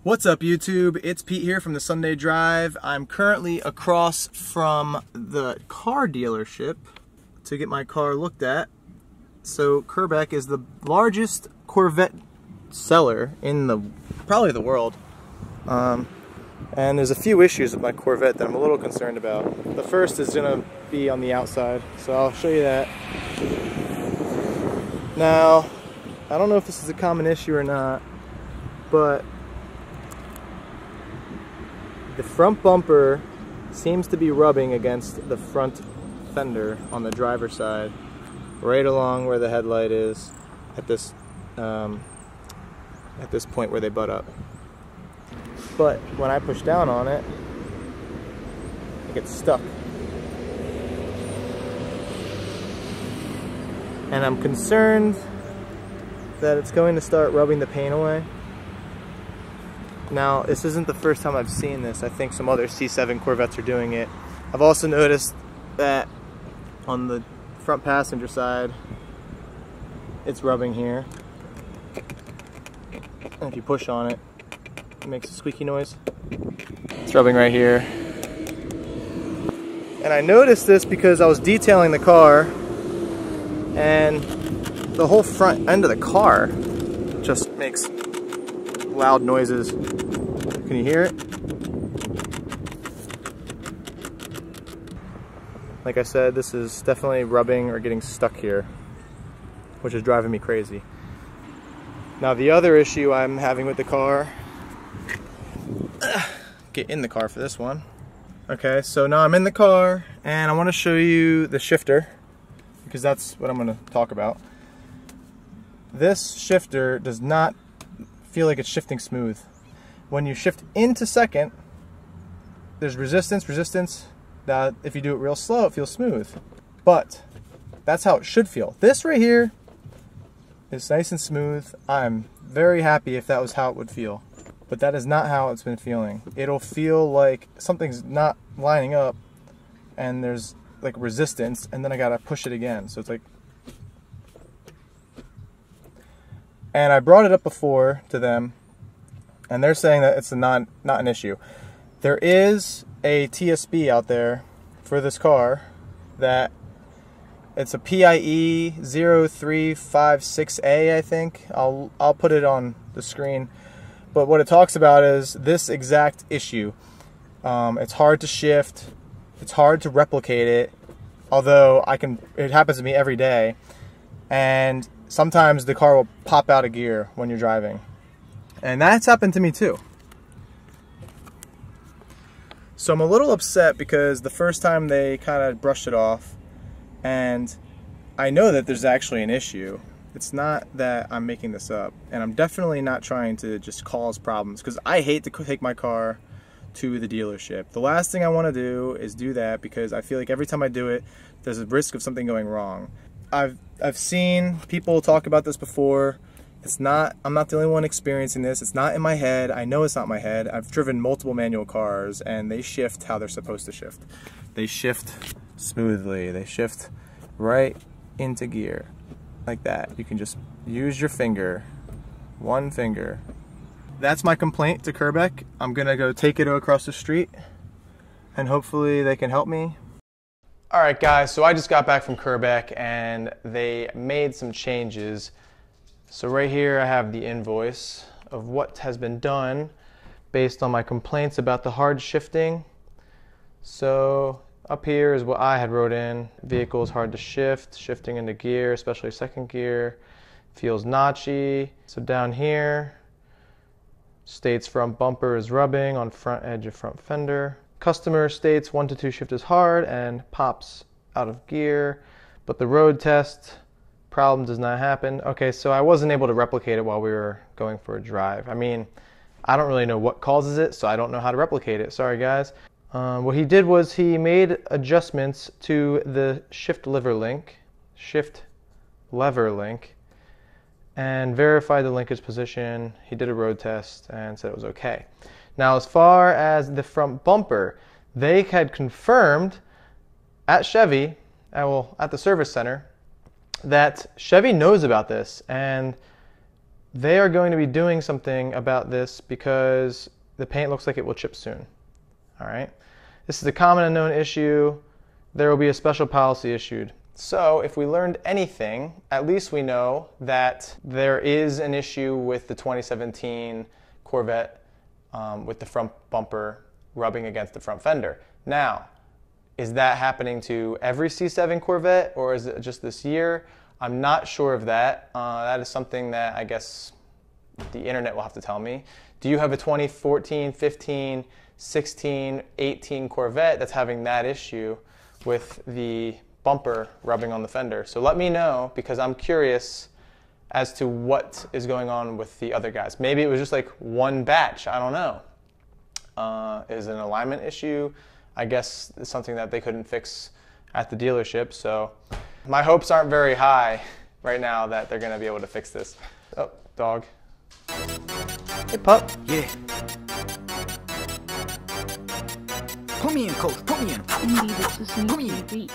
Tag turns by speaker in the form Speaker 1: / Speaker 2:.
Speaker 1: What's up YouTube? It's Pete here from the Sunday Drive. I'm currently across from the car dealership to get my car looked at. So Corvette is the largest Corvette seller in probably the world. And there's a few issues with my Corvette that I'm a little concerned about. The first is going to be on the outside, so I'll show you that. Now, I don't know if this is a common issue or not, but the front bumper seems to be rubbing against the front fender on the driver's side, right along where the headlight is at this point where they butt up. But when I push down on it, it gets stuck. And I'm concerned that it's going to start rubbing the paint away. Now, this isn't the first time I've seen this. I think some other C7 Corvettes are doing it. I've also noticed that on the front passenger side, it's rubbing here. And if you push on it, it makes a squeaky noise. It's rubbing right here. And I noticed this because I was detailing the car, and the whole front end of the car just makes loud noises. Can you hear it? Like I said, this is definitely rubbing or getting stuck here, which is driving me crazy. Now the other issue I'm having with the car, get in the car for this one. Okay, so now I'm in the car and I want to show you the shifter, because that's what I'm going to talk about. This shifter does not feel like it's shifting smooth. When you shift into second, there's resistance. Now, if you do it real slow, it feels smooth. But that's how it should feel. This right here is nice and smooth. I'm very happy if that was how it would feel. But that is not how it's been feeling. It'll feel like something's not lining up and there's like resistance, and then I gotta push it again. So it's like, and I brought it up before to them, and they're saying that it's not an issue. There is a TSB out there for this car that it's a PIE0356A, I think. I'll put it on the screen. But what it talks about is this exact issue. It's hard to shift. It's hard to replicate it. Although it happens to me every day. And sometimes the car will pop out of gear when you're driving. And that's happened to me too. So I'm a little upset because the first time they kind of brushed it off, and I know that there's actually an issue. It's not that I'm making this up, and I'm definitely not trying to just cause problems, because I hate to take my car to the dealership. The last thing I want to do is do that, because I feel like every time I do it, there's a risk of something going wrong. I've seen people talk about this before. I'm not the only one experiencing this. It's not in my head. I know it's not in my head. I've driven multiple manual cars, and they shift how they're supposed to shift. They shift smoothly. They shift right into gear like that. You can just use your finger, one finger. That's my complaint to Corvette. I'm gonna go take it across the street, and hopefully they can help me. Alright guys, so I just got back from Corvette and they made some changes. So right here I have the invoice of what has been done based on my complaints about the hard shifting. So up here is what I had wrote in. Vehicle is hard to shift, shifting into gear, especially second gear. Feels notchy. So down here, states front bumper is rubbing on front edge of front fender. Customer states 1 to 2 shift is hard and pops out of gear, but the road test problem does not happen. Okay, so I wasn't able to replicate it while we were going for a drive. I mean, I don't really know what causes it, so I don't know how to replicate it. Sorry guys. What he did was he made adjustments to the shift lever link, and verified the linkage position. He did a road test and said it was okay. Now, as far as the front bumper, they had confirmed at Chevy, at the service center, that Chevy knows about this, and they are going to be doing something about this because the paint looks like it will chip soon. All right. This is a common unknown issue. There will be a special policy issued. So if we learned anything, at least we know that there is an issue with the 2017 Corvette with the front bumper rubbing against the front fender. Now, is that happening to every C7 Corvette, or is it just this year? I'm not sure of that. That is something that I guess the internet will have to tell me. Do you have a 2014, 15, 16, 18 Corvette that's having that issue with the bumper rubbing on the fender? So let me know, because I'm curious as to what is going on with the other guys. Maybe it was just like one batch, I don't know. Is it an alignment issue? I guess it's something that they couldn't fix at the dealership. So my hopes aren't very high right now that they're gonna be able to fix this. Oh, dog. Hey, pup.
Speaker 2: Yeah. Put me in, coach. Put me in.
Speaker 3: Indeed, it's a sneaky beat.